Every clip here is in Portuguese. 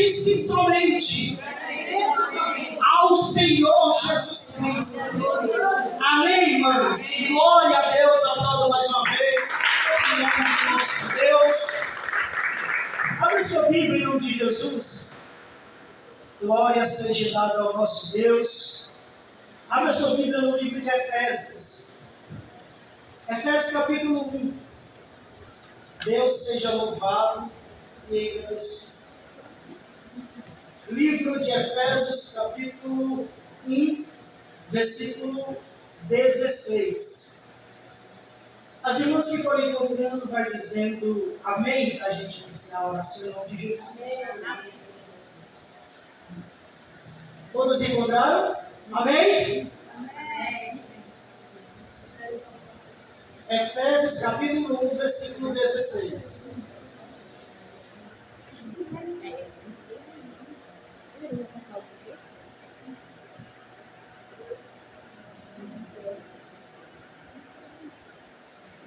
pertence somente ao Senhor Jesus Cristo. Amém, irmãos? Glória a Deus ao todo mais uma vez. Em nome do nosso Deus. Abre sua Bíblia em nome de Jesus. Glória seja dada ao nosso Deus. Abra sua Bíblia no livro de Efésios. Efésios capítulo 1. Deus seja louvado e agradecido. Livro de Efésios capítulo 1, versículo 16. As irmãs que forem encontrando vai dizendo amém para a gente iniciar a oração em nome de Jesus. Amém. Todos encontraram? Amém? Amém. Efésios capítulo 1, versículo 16.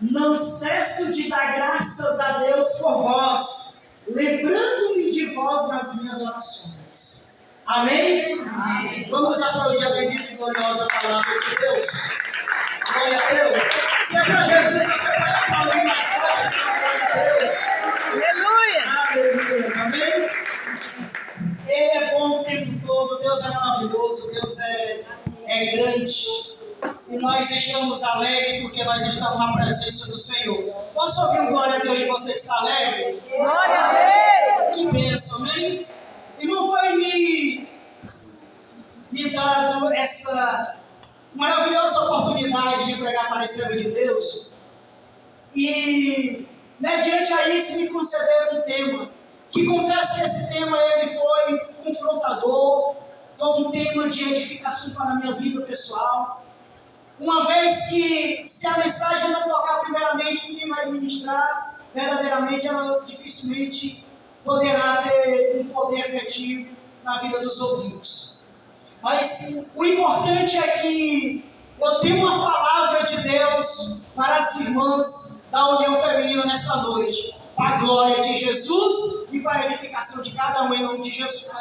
Não cesso de dar graças a Deus por vós, lembrando-me de vós nas minhas orações. Amém? Amém. Vamos aplaudir a bendita e gloriosa palavra de Deus. Glória a Deus. Se é para Jesus, você pode aplaudir mais forte. Glória a Deus. Aleluia. Aleluia. Amém? Ele é bom o tempo todo. Deus é maravilhoso. Deus é grande. E nós estamos alegres porque nós estamos na presença do Senhor. Posso ouvir um glória a Deus de você que está alegre? Glória a Deus. Que bênção, amém? Irmão, foi me dado essa maravilhosa oportunidade de pregar a palavra de Deus. E, mediante a isso, me concederam um tema. Que confesso que esse tema ele foi confrontador. Foi um tema de edificação para a minha vida pessoal. Uma vez que, se a mensagem não tocar primeiramente com quem vai ministrar, verdadeiramente ela dificilmente poderá ter um poder efetivo na vida dos ouvintes. Mas o importante é que eu tenho uma palavra de Deus para as irmãs da União Feminina nesta noite, para a glória de Jesus e para a edificação de cada um em nome de Jesus.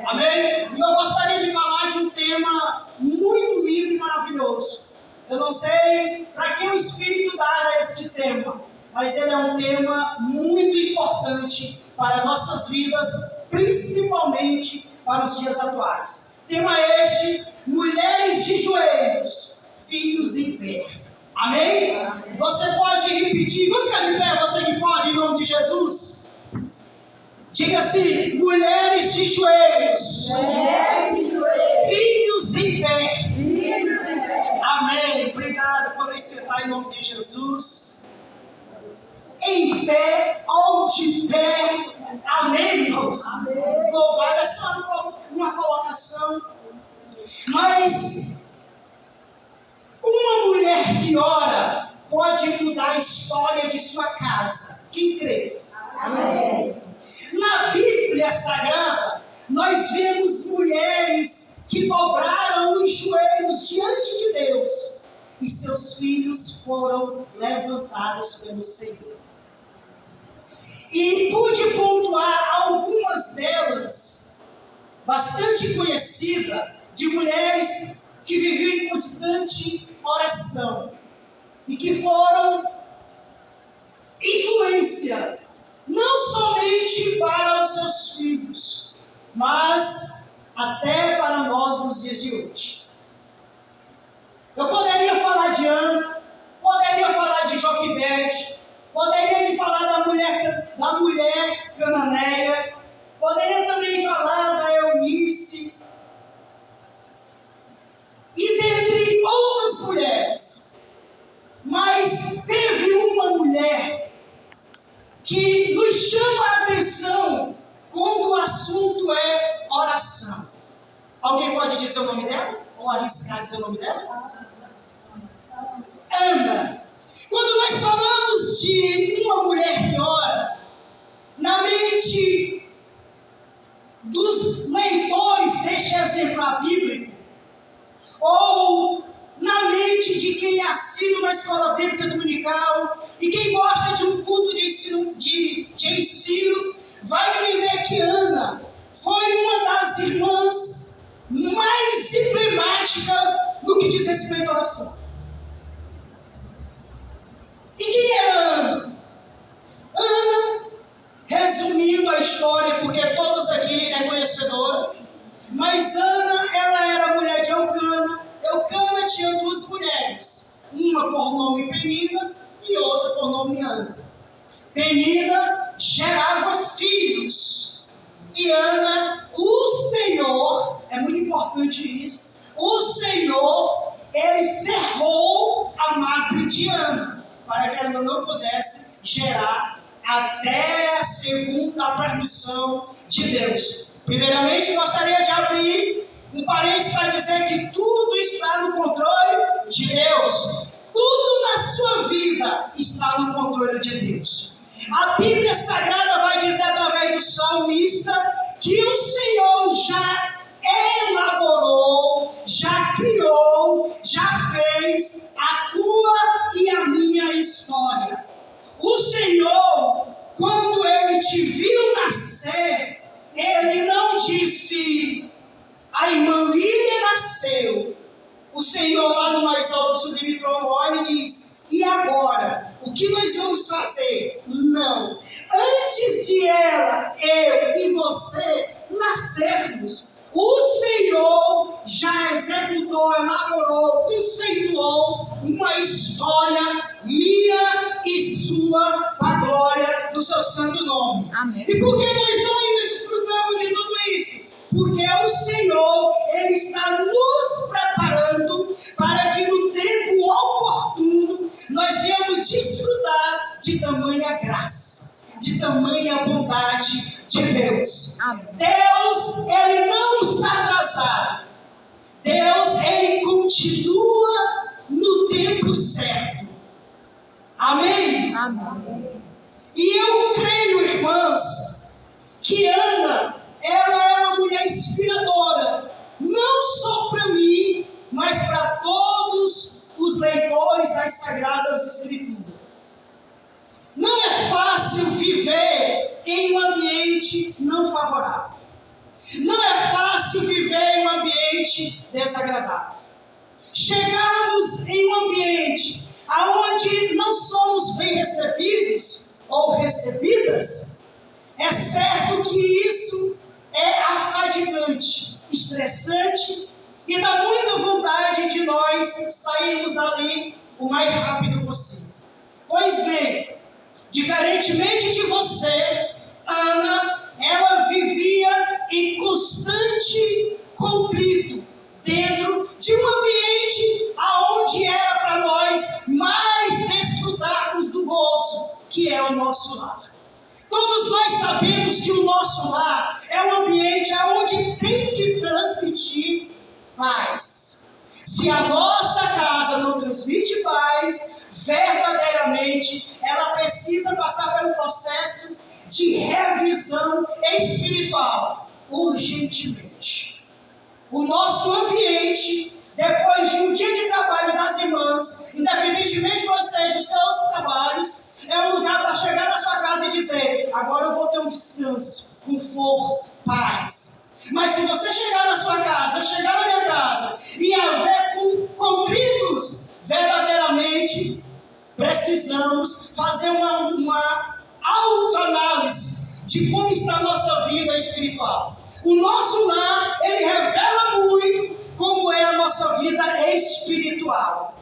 Amém? E eu gostaria de falar de um tema muito lindo e maravilhoso. Eu não sei para que o Espírito dá esse tema, mas ele é um tema muito importante para nossas vidas, principalmente para os dias atuais. Tema este: mulheres de joelhos, filhos em pé. Amém? Amém. Você pode repetir, vamos ficar de pé, você que pode, em nome de Jesus. Diga assim: mulheres de joelhos, filhos em pé. Amém. Obrigado por sentar em nome de Jesus. Em pé ou de pé. Amém, irmãos? Louvado é só uma colocação. Mas uma mulher que ora pode mudar a história de sua casa. Quem crê? Amém. Na Bíblia Sagrada, nós vemos mulheres que dobraram os joelhos diante de Deus e seus filhos foram levantados pelo Senhor. E pude pontuar algumas delas, bastante conhecidas, de mulheres que viviam em constante oração e que foram influência, não somente para os seus filhos, mas até para nós nos dias de hoje. Eu poderia falar de Ana, poderia falar de Joquebede, poderia falar da mulher cananeia, poderia também falar da Eunice, e dentre outras mulheres. Mas teve uma mulher que nos chama a atenção quando o assunto é oração. Alguém pode dizer o nome dela? Ou arriscar dizer o nome dela? Ana. Quando nós falamos de uma mulher que ora, na mente dos leitores deste exemplar bíblico, ou na mente de quem assina uma escola bíblica dominical e quem gosta de um culto de ensino, vai entender que Ana foi uma das irmãs mais emblemáticas no que diz respeito à oração. E quem era Ana? Ana, resumindo a história, porque todas aqui é conhecedora, mas Ana, ela era mulher de Elcana. Elcana tinha duas mulheres, uma por nome Penina e outra por nome Ana. Penina gerava filhos, e Ana, o Senhor, é muito importante isso, o Senhor, ele cerrou a madre de Ana, para que ela não pudesse gerar até segundo a permissão de Deus. Primeiramente, gostaria de abrir um parênteses para dizer que tudo está no controle de Deus. Tudo na sua vida está no controle de Deus. A Bíblia Sagrada vai dizer através do salmista que o Senhor já elaborou, já criou, já fez a tua e a minha história. O Senhor, quando Ele te viu nascer, Ele não disse, a irmã Lília nasceu. O Senhor lá no mais alto sublime trono olha e diz, e agora? O que nós vamos fazer? Não. Antes de ela, eu e você nascermos, o Senhor já executou, elaborou, conceituou uma história minha e sua para a glória do seu santo nome. Amém. E por que nós não ainda desfrutamos de tudo isso? Porque o Senhor, Ele está nos preparando para que no tempo oportuno nós venhamos desfrutar de tamanha graça, de tamanha bondade de Deus. Amém. Deus, Ele não está atrasado. Deus, Ele continua no tempo certo. Amém? Amém. E eu creio, irmãs, que Ana, ela é uma mulher inspiradora, não só para mim, mas para todos os leitores das Sagradas Escrituras. Não é fácil viver em um ambiente não favorável. Não é fácil viver em um ambiente desagradável. Chegarmos em um ambiente onde não somos bem recebidos ou recebidas, é certo que isso é afadigante, estressante e dá muita vontade de nós sairmos dali o mais rápido possível. Pois bem, diferentemente de você, Ana, ela vivia em constante conflito dentro de um ambiente onde era para nós mais desfrutarmos do gozo, que é o nosso lar. Todos nós sabemos que o nosso lar é um ambiente onde tem que transmitir paz. Se a nossa casa não transmite paz, verdadeiramente, ela precisa passar pelo processo de revisão espiritual, urgentemente. O nosso ambiente, depois de um dia de trabalho das irmãs, independentemente de quais sejam os seus trabalhos, é um lugar para chegar na sua casa e dizer, agora eu vou ter um descanso, conforto, paz. Mas se você chegar na sua casa, chegar na minha casa, e haver conflitos, verdadeiramente, precisamos fazer uma autoanálise de como está a nossa vida espiritual. O nosso lar, ele revela muito como é a nossa vida espiritual.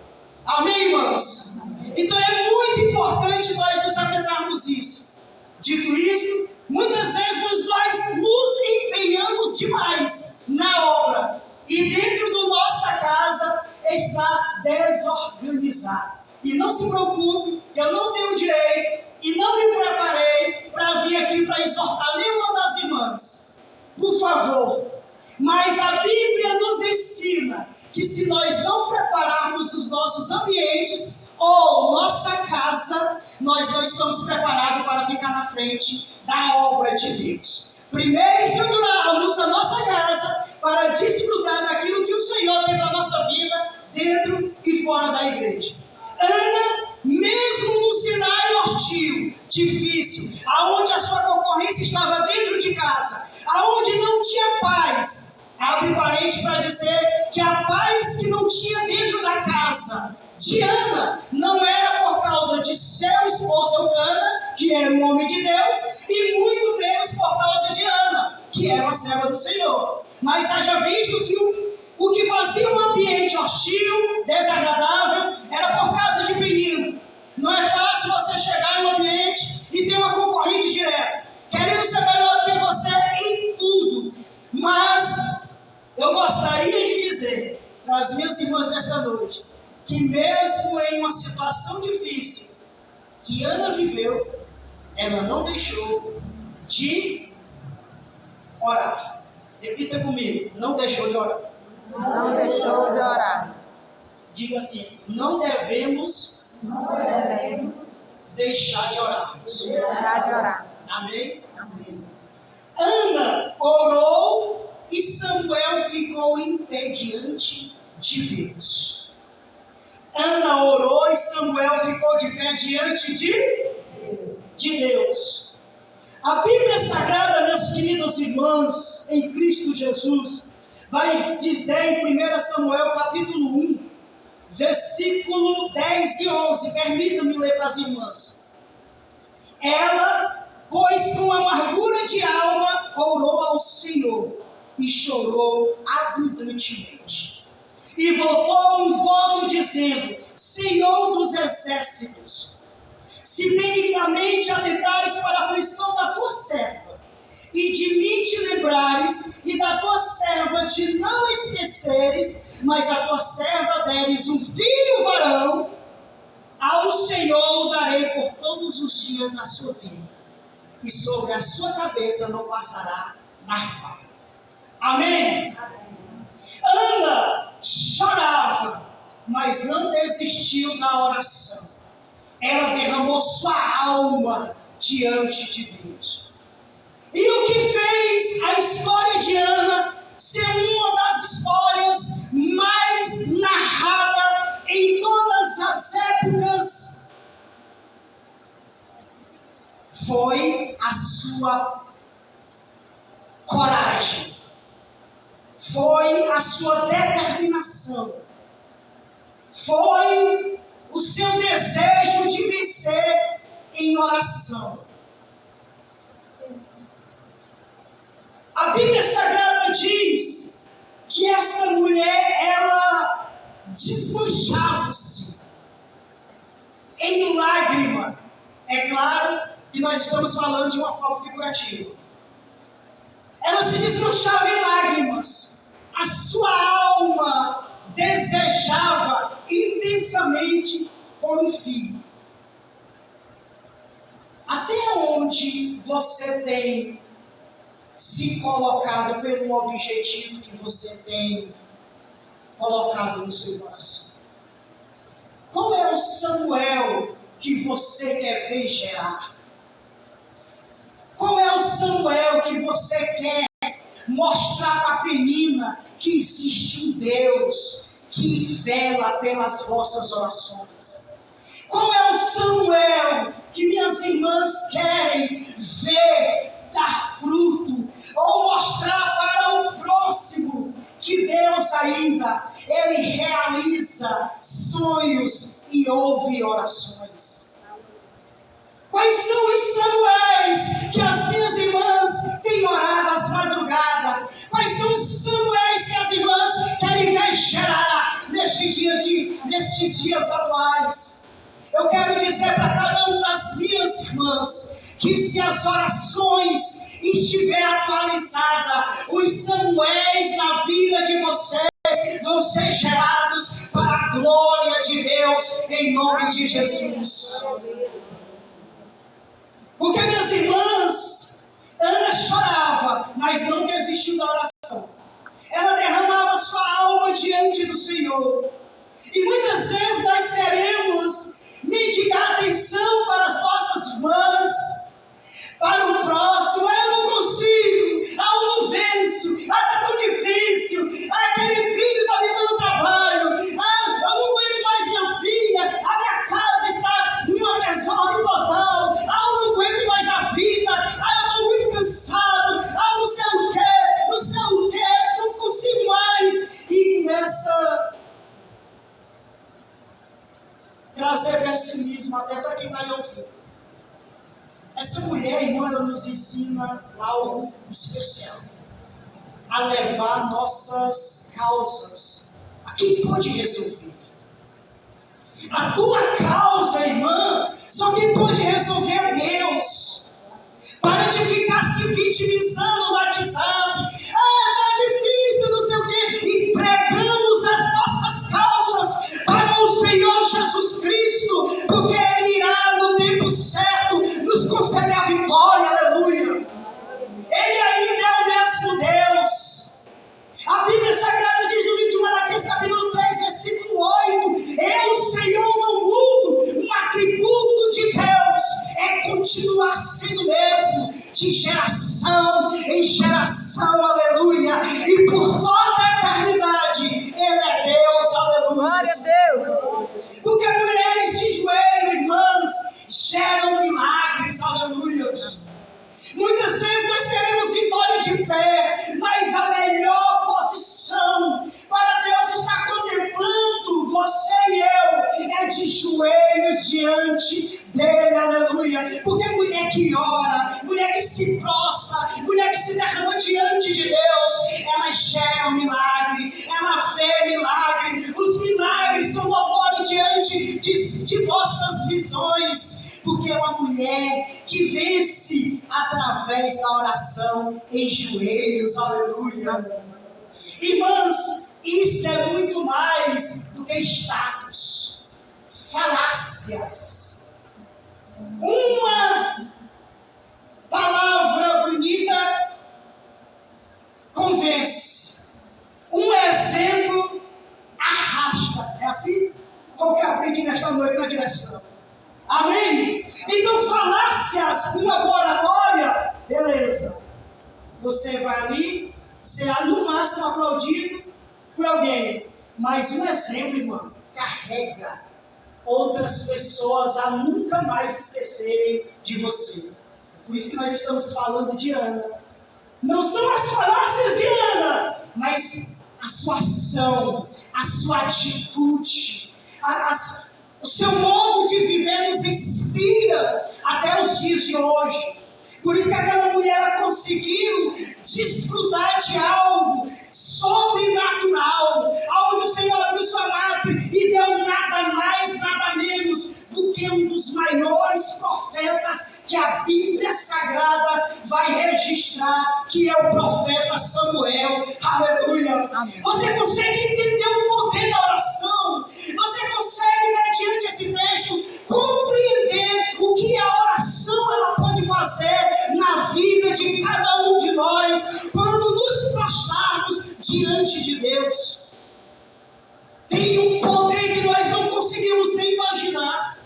Amém, irmãos? Então é muito importante nós nos atentarmos isso. Dito isso, muitas vezes nós nos empenhamos demais na obra e dentro da nossa casa está desorganizado. E não se preocupe, eu não tenho direito e não me preparei para vir aqui para exortar nenhuma das irmãs. Por favor. Mas a Bíblia nos ensina que se nós não prepararmos os nossos ambientes ou nossa casa, nós não estamos preparados para ficar na frente da obra de Deus. Primeiro estruturarmos a nossa casa para desfrutar daquilo que o Senhor tem para a nossa vida dentro e fora da igreja. Ana, mesmo no cenário hostil, difícil, aonde a sua concorrência estava dentro de casa, aonde não justamente para dizer que a paz que não tinha dentro da casa de Ana não era por causa de seu esposo Eucana, que era um homem de Deus, e muito menos por causa de Ana, que era uma serva do Senhor. Mas haja visto que o que fazia um ambiente hostil, desagradável, era por causa de perigo. Não é fácil você chegar em um ambiente e ter uma concorrente direta, querendo ser melhor do que você em tudo. Mas eu gostaria de dizer para as minhas irmãs nesta noite, que mesmo em uma situação difícil que Ana viveu, ela não deixou de orar. Repita comigo, não deixou de orar. Não deixou de orar. Diga assim, não devemos deixar de orarmos. Deixar de orar. Amém? Amém. Ana orou e Samuel ficou em pé diante de Deus. Ana orou e Samuel ficou de pé diante de Deus. A Bíblia Sagrada, meus queridos irmãos, em Cristo Jesus, vai dizer em 1 Samuel capítulo 1, versículo 10 e 11, permitam-me ler para as irmãs. Ela, pois com amargura de alma, orou ao Senhor e chorou abundantemente. E voltou um voto dizendo, Senhor dos exércitos, se benignamente atentares para a aflição da tua serva, e de mim te lembrares, e da tua serva te não esqueceres, mas a tua serva deres um filho varão, ao Senhor o darei por todos os dias na sua vida, e sobre a sua cabeça não passará navalha. Amém? Ana chorava, mas não desistiu da oração. Ela derramou sua alma diante de Deus. E o que fez a história de Ana ser uma das histórias mais narradas em todas as épocas foi a sua coragem, foi a sua determinação, foi o seu desejo de vencer em oração. A Bíblia Sagrada diz que esta mulher, ela desmanchava-se em lágrima. É claro que nós estamos falando de uma forma figurativa. Ela se desmanchava em lágrimas. A sua alma desejava intensamente por um filho. Até onde você tem se colocado pelo objetivo que você tem colocado no seu coração? Qual é o Samuel que você quer ver gerar? Qual é o Samuel que você quer mostrar para a Penina que existe um Deus que vela pelas vossas orações? Qual é o Samuel que minhas irmãs querem ver dar fruto, ou mostrar para o próximo que Deus ainda, Ele realiza sonhos e ouve orações? Quais são os Samuéis que as minhas irmãs têm orado às madrugadas? Quais são os Samuéis que as irmãs querem ver gerar nestes dias atuais? Eu quero dizer para cada uma das minhas irmãs que se as orações estiver atualizada, os Samuéis na vida de vocês vão ser gerados para a glória de Deus, em nome de Jesus. Porque, minhas irmãs, Ana chorava, mas não desistiu da oração. Ela derramava sua alma diante do Senhor. E muitas vezes nós queremos mendigar atenção para as nossas irmãs, para o próximo. Eu não consigo, eu não venço, está tão difícil, aquele filho está me dando trabalho, eu não aguento mais minha filha, a minha casa está em uma desordem total, eu não aguento mais a vida, eu estou muito cansado, não sei o que, não sei Essa mulher, irmã, ela nos ensina algo especial. A levar nossas causas a quem pode resolver. A tua causa, irmã, só quem pode resolver é Deus. Para de ficar se vitimizando no WhatsApp. Tá difícil, não sei o quê. Entregamos as nossas causas para o Senhor Jesus Cristo, porque Ele irá no tempo certo nos conceder a vitória, aleluia. Ele ainda é o mesmo Deus. A Bíblia Sagrada diz no livro de Malaquias, capítulo 3, versículo 8: eu, Senhor, não mudo. Um atributo de Deus é continuar sendo mesmo, de geração em geração, aleluia. E por toda a eternidade, Ele é Deus, aleluia. Glória a Deus. Porque mulheres de joelho, irmãs, geram milagres, aleluia. Muitas vezes nós queremos vitória de pé, mas a melhor posição para Deus estar contemplando você e eu é de joelhos diante dele, aleluia. Porque mulher que ora, mulher que se prostra, mulher que se derrama diante de Deus, ela gera um milagre, ela vê milagre. Os milagres são notórios diante de vossas visões. Porque é uma mulher que vence através da oração em joelhos, aleluia. Irmãs, isso é muito mais do que status, falácias. Uma palavra bonita convence, um exemplo arrasta. É assim? Foi o que aprendi nesta noite na direção. Amém? Então, falácias, uma boa oratória, beleza. Você vai ali, será no máximo aplaudido por alguém. Mas um exemplo, irmão, carrega outras pessoas a nunca mais esquecerem de você. Por isso que nós estamos falando de Ana. Não são as falácias de Ana, mas a sua ação, a sua atitude, o seu modo de viver nos inspira até os dias de hoje. Por isso que aquela mulher ela conseguiu desfrutar de algo sobrenatural, onde o Senhor abriu sua madre e deu nada mais, nada menos do que um dos maiores profetas que a Bíblia Sagrada vai registrar, que é o profeta Samuel. Aleluia! Amém. Você consegue entender o poder da oração? Você consegue, mediante esse texto, compreender o que a oração ela pode fazer na vida de cada um de nós quando nos prostrarmos diante de Deus? Tem um poder que nós não conseguimos nem imaginar.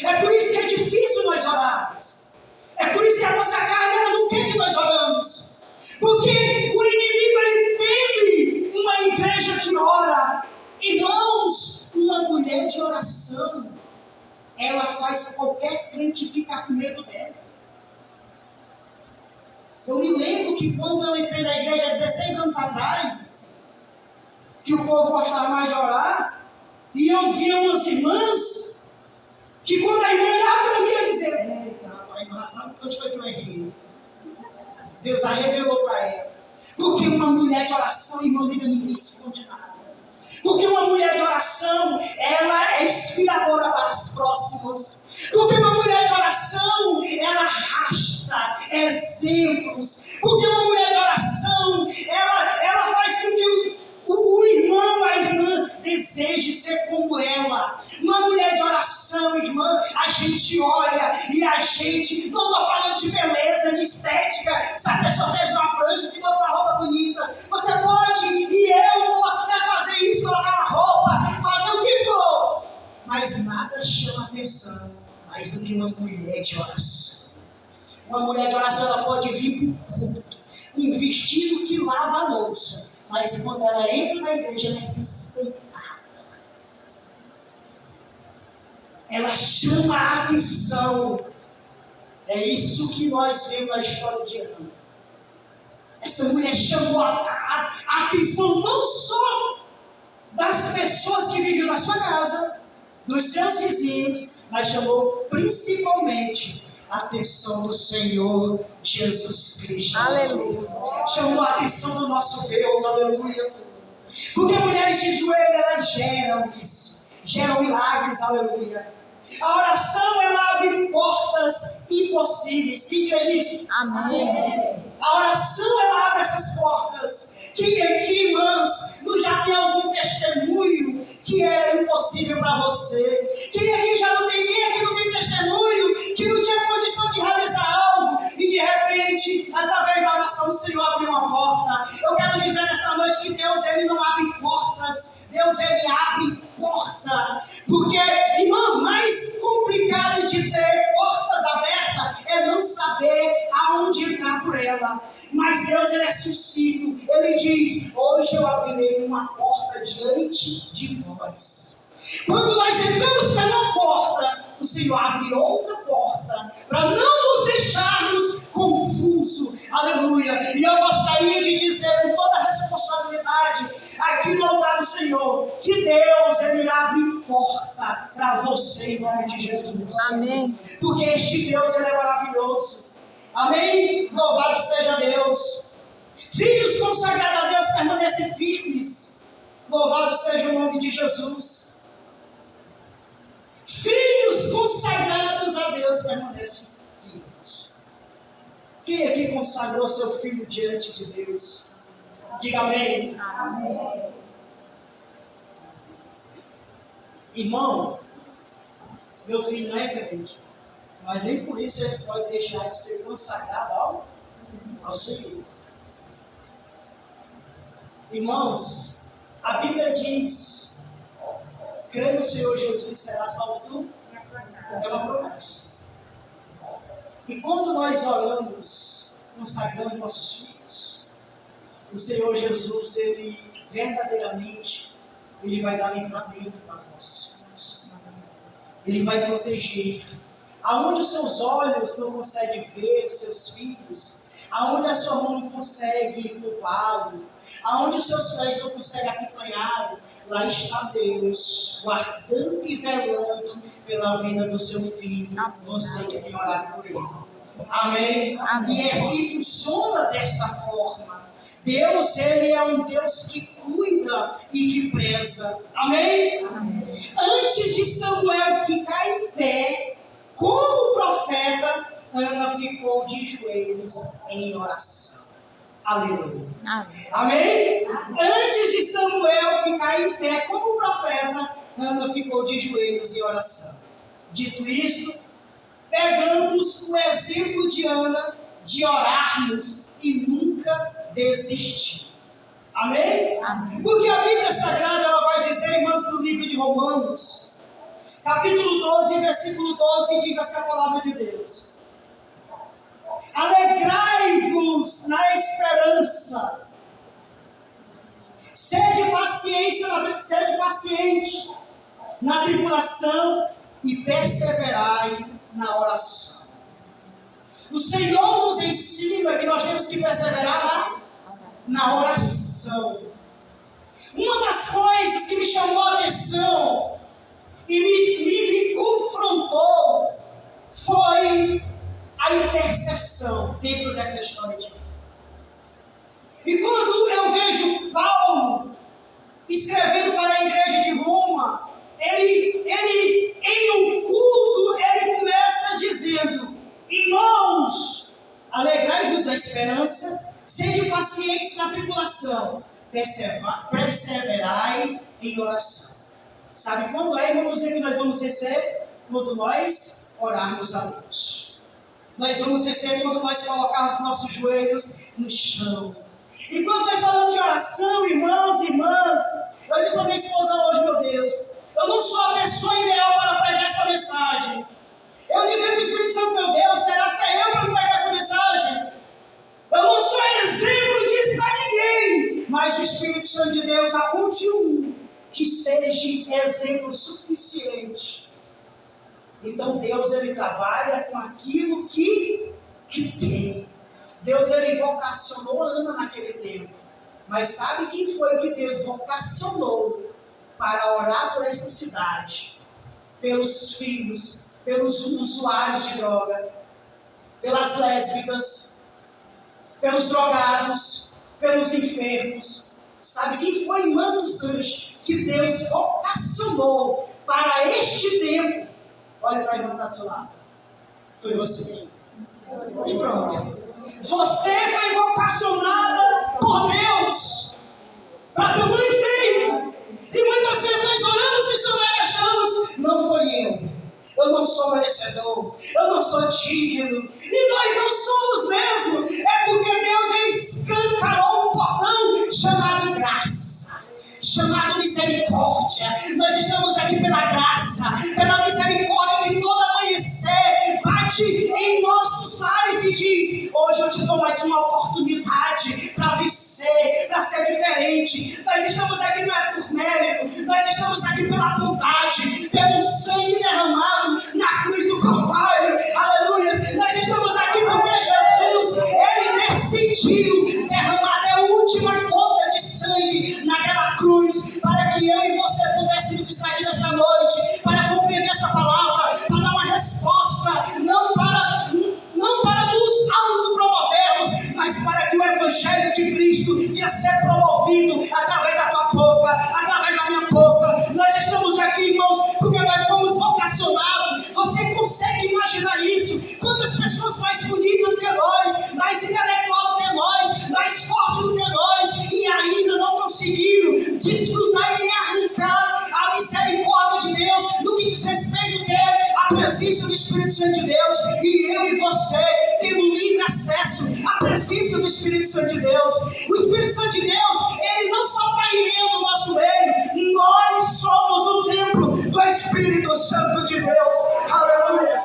É por isso que é difícil nós orarmos. É por isso que a nossa carga não quer que nós oramos. Porque o inimigo ele teme uma igreja que ora. Irmãos, uma mulher de oração, ela faz qualquer crente ficar com medo dela. Eu me lembro que quando eu entrei na igreja há 16 anos atrás, que o povo gostava mais de orar, e eu via umas irmãs que quando a irmã olhava para mim, eu dizia: eita, rapaz, irmã, sabe onde foi que eu errei? Deus a revelou para ela. Porque uma mulher de oração, irmão, ninguém esconde nada. Porque uma mulher de oração, ela é inspiradora para os próximos. Porque uma mulher de oração, ela arrasta exemplos. Porque uma mulher de oração, ela faz com que o irmão, a irmã, deseje ser como ela. Uma mulher de oração, irmã, a gente olha e a gente, não estou falando de beleza, de estética. Se a pessoa fez uma prancha, se botar uma roupa bonita, você pode, e eu posso até fazer isso, colocar uma roupa, fazer o que for. Mas nada chama atenção mais do que uma mulher de oração. Uma mulher de oração, ela pode vir para o culto com um vestido que lava a louça. Mas quando ela entra na igreja, ela é respeitada. Ela chama a atenção. É isso que nós vemos na história de Ana. Essa mulher chamou a atenção não só das pessoas que viviam na sua casa, dos seus vizinhos, mas chamou principalmente a atenção do Senhor Jesus Cristo. Aleluia. Chamou a atenção do nosso Deus, aleluia. Porque mulheres de joelho, elas geram isso, geram milagres, aleluia. A oração, ela abre portas impossíveis. Quem crê nisso? Amém. A oração, ela abre essas portas. Quem aqui, irmãos, não já tem algum testemunho que era impossível para você? Quem aqui já não tem, quem aqui não tem testemunho que não tinha condição de realizar algo e de repente, através da oração, o Senhor abriu uma porta? Eu quero dizer nesta noite que Deus, Ele não abre portas, Deus, Ele abre porta. Porque, irmão, mais complicado de ter portas abertas é não saber aonde entrar por ela. Mas Deus, Ele é sucinto. Ele diz: hoje eu abrirei uma porta diante de vós. Quando nós entramos pela porta, o Senhor abre outra porta para não nos deixarmos confusos. Aleluia. E eu gostaria de dizer com toda a responsabilidade aqui no altar do Senhor que Deus, Ele abre porta para você em nome de Jesus. Amém. Porque este Deus, Ele é maravilhoso. Amém? Louvado seja Deus. Filhos consagrados a Deus permanecem firmes. Louvado seja o nome de Jesus. Filhos consagrados a Deus permanecem firmes. Quem aqui consagrou seu filho diante de Deus? Diga amém. Amém. Irmão, meu filho não é crente, mas nem por isso ele pode deixar de ser consagrado ao Senhor. Irmãos, a Bíblia diz: crê no Senhor Jesus, será salvo tu? É uma promessa. E quando nós oramos, consagrando nossos filhos, o Senhor Jesus, Ele verdadeiramente, Ele vai dar livramento para os nossos filhos. Ele vai proteger. Aonde os seus olhos não conseguem ver os seus filhos, aonde a sua mão não consegue poupá-lo, aonde os seus pés não conseguem acompanhá-lo, lá está Deus, guardando e velando pela vida do seu filho, você que tem orado por ele. Amém? Amém. E funciona desta forma. Deus, Ele é um Deus que cuida e que preza. Amém? Amém. Antes de Samuel ficar em pé, como profeta, Ana ficou de joelhos em oração. Aleluia. Amém. Amém? Antes de Samuel ficar em pé como profeta, Ana ficou de joelhos em oração. Dito isso, pegamos o exemplo de Ana de orarmos e nunca desistir. Amém? Amém. Porque a Bíblia Sagrada, ela vai dizer, irmãos, no livro de Romanos, capítulo 12, versículo 12, diz essa palavra de Deus: alegrai-vos na esperança, sede paciente na tribulação e perseverai na oração. O Senhor nos ensina que nós temos que perseverar na oração. Uma das coisas que me chamou a atenção e me confrontou foi a intercessão dentro dessa história de Ana. E quando eu vejo Paulo escrevendo para a igreja de Roma, ele em um culto, ele começa dizendo: irmãos, alegrai-vos na esperança, sede pacientes na tribulação, perseverai em oração. Sabe quando é, irmãos, que nós vamos vencer? Quando nós orarmos a Deus. Nós vamos vencer quando nós colocarmos nossos joelhos no chão. E quando nós falamos de oração, irmãos e irmãs, eu disse para minha esposa hoje: meu Deus, eu não sou a pessoa ideal para pregar essa mensagem. Eu dizia para o Espírito Santo: meu Deus, será que é eu para pregar essa mensagem? Eu não sou exemplo disso para ninguém, mas o Espírito Santo de Deus aponte um que seja exemplo suficiente. Então Deus, Ele trabalha com aquilo que tem. Deus, Ele vocacionou a Ana naquele tempo. Mas sabe quem foi que Deus vocacionou para orar por esta cidade? Pelos filhos, pelos usuários de droga. pelas lésbicas, pelos drogados, pelos enfermos. Sabe quem foi, irmã dos anjos, que Deus vocacionou para este tempo? Olha para a irmã que está do seu lado. Foi você. E pronto. Você foi vocacionada por Deus para ter um efeito. E muitas vezes nós oramos, missionário, e achamos, não foi eu não sou merecedor, eu não sou digno, e nós não somos mesmo, é porque Deus ele escancarou um portão chamado graça, chamado misericórdia. Nós estamos aqui pela graça, pela misericórdia que todo amanhecer bate em nossos lares e diz, hoje eu te dou mais uma oportunidade para vencer, para ser diferente. Nós estamos aqui não é por mérito, nós estamos aqui pela bondade, pelo sangue derramado na cruz do Calvário, aleluia. Nós estamos aqui porque Jesus, ele decidiu derramar até a última gota de sangue naquela cruz, para que eu e você pudéssemos estar aqui nesta noite, para compreender essa palavra, para dar uma resposta, não para nos autopromovermos, mas para que o Evangelho de Cristo venha ser promovido através da tua boca, através da minha boca. Nós estamos aqui, irmãos, porque nós fomos vocacionados. Você consegue imaginar isso? Quantas pessoas mais bonitas do que nós, mais intelectual do que nós, mais forte do que nós, e ainda não conseguiram desfrutar e nem arrancar a misericórdia de Deus no que diz respeito dele, a presença do Espírito Santo de Deus. E eu e você temos livre acesso à presença do Espírito Santo de Deus. O Espírito Santo de Deus, ele não só paineia no nosso meio, nós somos o templo do Espírito Santo de Deus. Aleluia!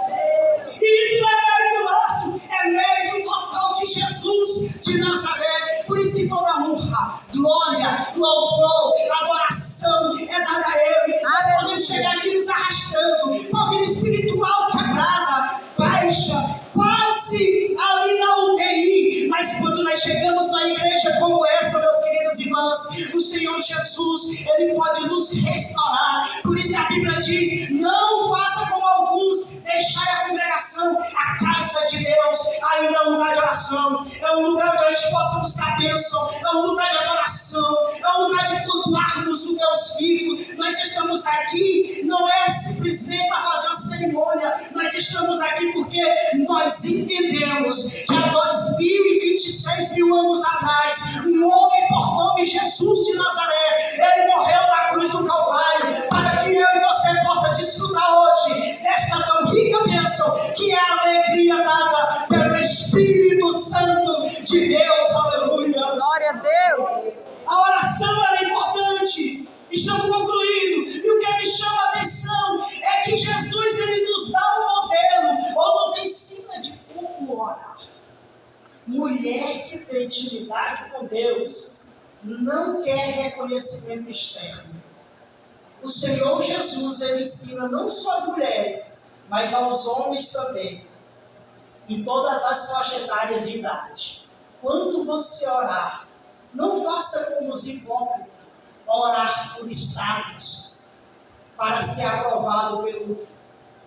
E isso não é mérito nosso, é mérito total de Jesus de Nazaré. Por isso que toda honra, glória, louvor, adoração é dada a Ele. Nós podemos chegar aqui nos arrastando, com a vida espiritual quebrada, baixa, quase ali na UTI, mas quando nós chegamos na igreja como essa, meus queridos irmãos, o Senhor Jesus, Ele pode nos restaurar. Por isso que a Bíblia diz, não faça como alguns, deixai a congregação, a casa de Deus ainda é um lugar de oração, é um lugar onde a gente possa buscar bênção, é um lugar de adoração, é um lugar de cultuarmos o Deus vivo. Nós estamos aqui, não é simplesmente para fazer uma cerimônia, nós estamos aqui porque nós entendemos que há 2026 mil anos atrás, um homem por nome Jesus de Nazaré, ele morreu na cruz do Calvário, para que eu e você possa desfrutar hoje desta tão rica bênção, que é a alegria dada pelo Espírito Santo de Deus. Aleluia! Glória a Deus. A oração é importante. Estamos concluindo. E o que me chama a atenção é que Jesus ele nos dá um modelo, ou nos ensina de como orar. Mulher que tem intimidade com Deus não quer reconhecimento externo. O Senhor Jesus ele ensina não só as mulheres, mas aos homens também, e todas as faixas etárias de idade. Quando você orar, não faça como os hipócritas, orar por status, para ser aprovado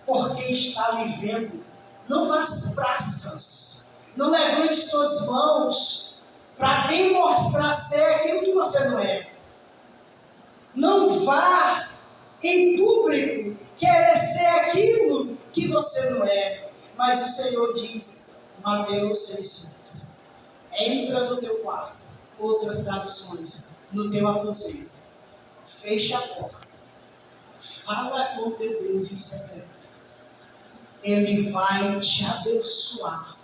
por quem está lhe vendo. Não vá às praças, não levante suas mãos para demonstrar ser aquilo que você não é. Não vá em público querer ser aquilo que você não é. Mas o Senhor diz, Mateus 6,6, entra no teu quarto, outras traduções, no teu aposento, fecha a porta, fala com teu Deus em secreto, Ele vai te abençoar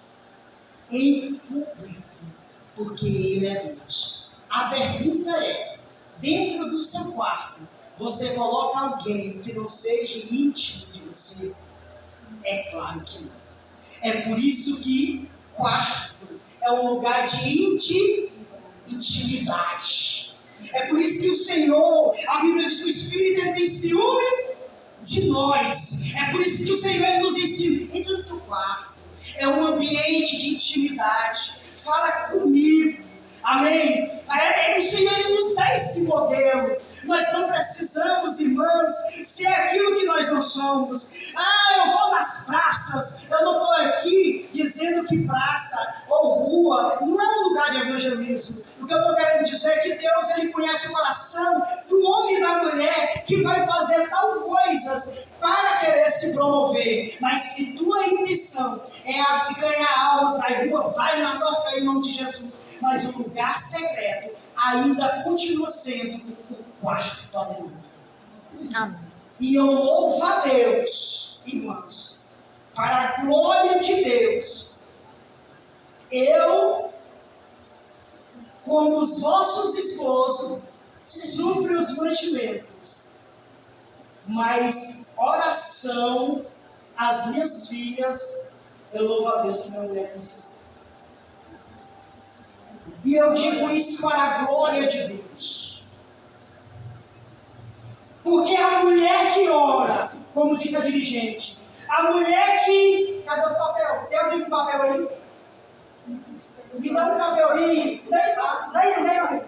em público, porque Ele é Deus. A pergunta é, dentro do seu quarto, você coloca alguém que não seja íntimo de você? É claro que não. É por isso que quarto é um lugar de intimidade. É por isso que o Senhor, a Bíblia diz que o Espírito ele tem ciúme de nós. É por isso que o Senhor ele nos ensina, entra no teu quarto. É um ambiente de intimidade. Fala comigo. Amém? O Senhor ele nos dá esse modelo. Nós não precisamos, irmãos, ser aquilo que nós não somos. Eu vou nas praças. Eu não estou aqui dizendo dizendo que praça ou rua não é um lugar de evangelismo. O que eu estou querendo dizer é que Deus ele conhece o coração do homem e da mulher que vai fazer tal coisas para querer se promover. Mas se tua intenção é ganhar almas na rua, vai na tua fé em nome de Jesus. Mas o lugar secreto ainda continua sendo o quarto. Aleluia. Amém. E eu louvo a Deus, irmãos, para a glória de Deus. Eu, como os vossos esposos, supro os mantimentos, mas oração, as minhas filhas, eu louvo a Deus que minha mulher pensa. E eu digo isso para a glória de Deus. Porque a mulher que ora, como disse a dirigente, a mulher que... Cadê os papel? Tem alguém com papel aí? Me dá um papel aí. Daí.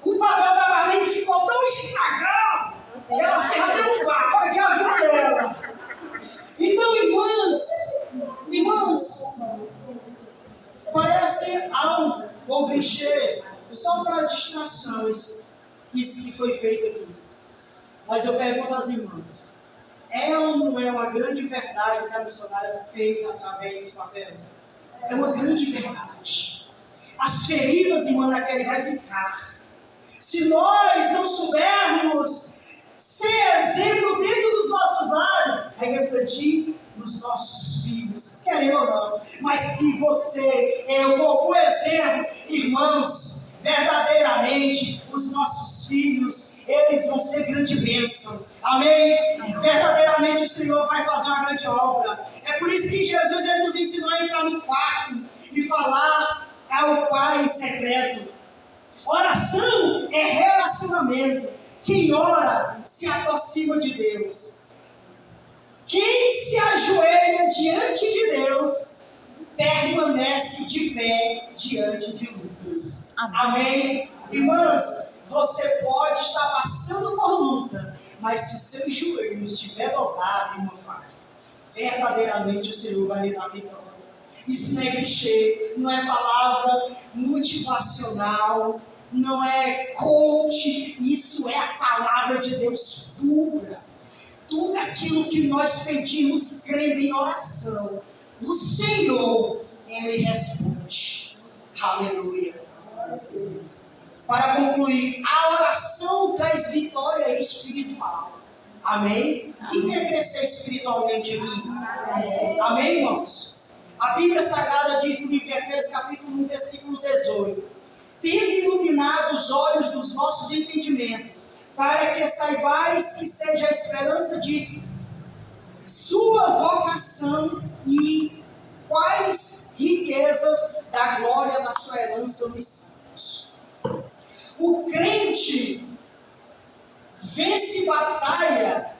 O papel da Marlene ficou tão estragado, ela fez até um quarto, olha que a vida dela. Então, irmãs, parece algo ou clichê, só para distração, isso que foi feito aqui. Mas eu pergunto às irmãs, é ou não é uma grande verdade que a missionária fez através desse papel? É uma grande verdade. As feridas, irmã Naquele, vai ficar. Se nós não soubermos ser exemplo dentro dos nossos lares, vai refletir nos nossos filhos, querendo ou não. Mas se eu for por exemplo, irmãos, verdadeiramente, os nossos filhos, eles vão ser grande bênção. Amém? Verdadeiramente o Senhor vai fazer uma grande obra. É por isso que Jesus ele nos ensinou a entrar no quarto e falar ao Pai em secreto. Oração é relacionamento. Quem ora se aproxima de Deus. Quem se ajoelha diante de Deus permanece de pé diante de lutas. Amém? Irmãs, você pode estar passando por luta, mas se o seu joelho estiver dobrado, irmã Fátima, verdadeiramente o Senhor vai lhe dar vitória. Isso não é clichê, não é palavra motivacional, não é coach, isso é a palavra de Deus pura. Tudo aquilo que nós pedimos crendo em oração, o Senhor, Ele responde. Aleluia. Para concluir, a oração traz vitória espiritual. Amém? Quem quer crescer espiritualmente aqui? Amém, irmãos? A Bíblia Sagrada diz no livro de Efésios, capítulo 1, versículo 18: tendo iluminado os olhos dos vossos entendimentos, para que saibais que seja a esperança de sua vocação e quais riquezas da glória da sua herança nos santos. O crente vence batalha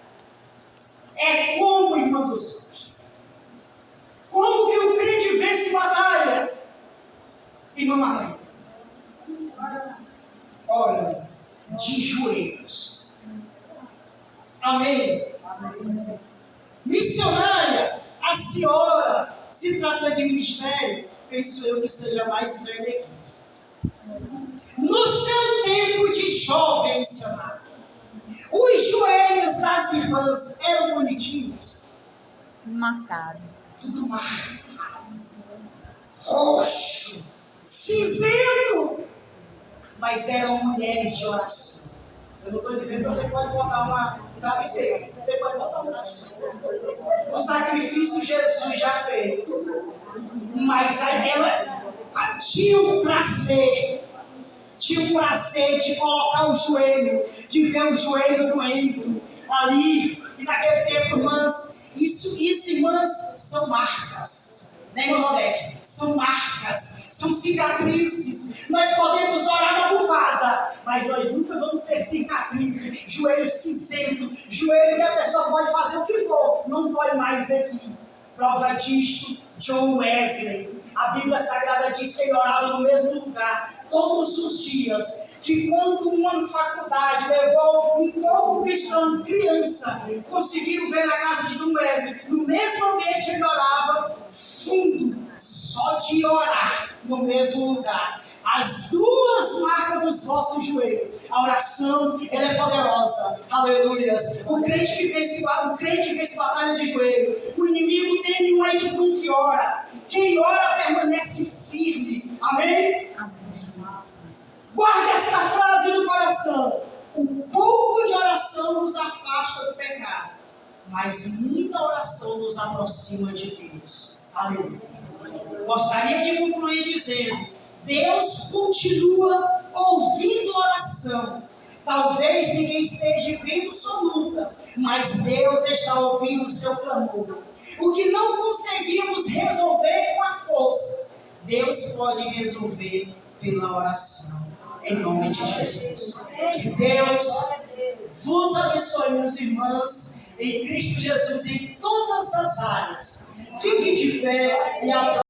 é como, irmã dos céus? Como que o crente vence batalha? Irmã Marlene, ora, de joelhos. Amém? Amém. Missionária, a senhora, se trata de ministério, penso eu que seja mais velha aqui. No seu tempo de jovem missionário, os joelhos das irmãs eram bonitinhos? Marcado. Tudo marcado, roxo, cinzento, mas eram mulheres de oração. Eu não estou dizendo que você pode botar um travesseiro, você pode botar um travesseiro. O sacrifício Jesus já fez, mas ela tinha o prazer de colocar o joelho, de ver o joelho doendo ali. E naquele tempo, irmãs, isso, irmãs, são marcas. Né, irmã Rodete? São marcas, são cicatrizes. Nós podemos orar na bufada, mas nós nunca vamos ter cicatriz, joelho cinzento, joelho que a pessoa pode fazer o que for, não dói mais aqui. Prova disto, John Wesley. A Bíblia Sagrada diz que ele orava no mesmo lugar todos os dias, que quando uma faculdade levou um povo cristão, criança, conseguiram ver na casa de John Wesley, no mesmo ambiente ele orava, fundo, só no mesmo lugar. As duas marcas dos vossos joelhos. A oração, ela é poderosa. Aleluias. O crente vence batalha de joelho. O inimigo tem um equipe que ora. Quem ora permanece firme. Amém? Guarde esta frase no coração. O pouco de oração nos afasta do pecado, mas muita oração nos aproxima de Deus. Aleluia. Gostaria de concluir dizendo: Deus continua ouvindo oração. Talvez ninguém esteja vendo sua luta, mas Deus está ouvindo o seu clamor. O que não conseguimos resolver com a força, Deus pode resolver pela oração. Em nome de Jesus. Que Deus vos abençoe, meus irmãos, em Cristo Jesus, em todas as áreas. Fique de pé e aplaude.